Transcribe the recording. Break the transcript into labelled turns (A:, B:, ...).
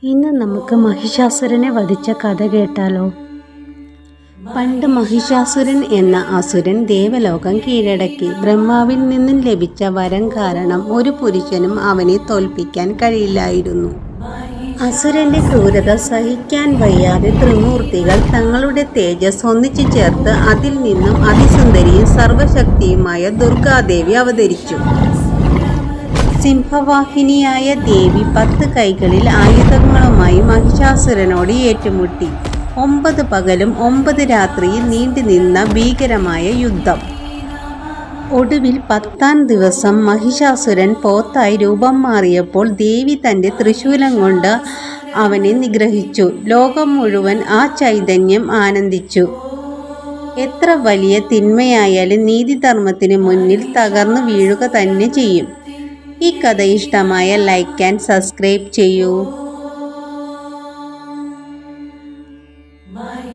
A: ഇന്ന് നമുക്ക് മഹിഷാസുരനെ വധിച്ച കഥ കേട്ടാലോ. പണ്ട് മഹിഷാസുരൻ എന്ന അസുരൻ ദേവലോകം കീഴടക്കി. ബ്രഹ്മാവിൽ നിന്നും ലഭിച്ച വരം കാരണം ഒരു പുരുഷനും അവനെ തോൽപ്പിക്കാൻ കഴിയില്ലായിരുന്നു. അസുരന്റെ ക്രൂരത സഹിക്കാൻ വയ്യാതെ ത്രിമൂർത്തികൾ തങ്ങളുടെ തേജസ് ഒന്നിച്ചു ചേർത്ത് അതിൽ നിന്നും അതിസുന്ദരിയും സർവശക്തിയുമായ ദുർഗാദേവി അവതരിച്ചു. സിംഹവാഹിനിയായ ദേവി 10 കൈകളിൽ ആയുധങ്ങളുമായി മഹിഷാസുരനോട് ഏറ്റുമുട്ടി. 9 പകലും 9 രാത്രിയും നീണ്ടുനിന്ന ഭീകരമായ യുദ്ധം. ഒടുവിൽ 10ാം ദിവസം മഹിഷാസുരൻ പോത്തായി രൂപം മാറിയപ്പോൾ ദേവി തൻ്റെ ത്രിശൂലം കൊണ്ട് അവനെ നിഗ്രഹിച്ചു. ലോകം മുഴുവൻ ആ ചൈതന്യം ആനന്ദിച്ചു. എത്ര വലിയ തിന്മയായാലും നീതിധർമ്മത്തിന് മുന്നിൽ തകർന്നു വീഴുക തന്നെ ചെയ്യും. ഈ കഥ ഇഷ്ടമായ ലൈക്ക് ആൻഡ് സബ്സ്ക്രൈബ് ചെയ്യൂ.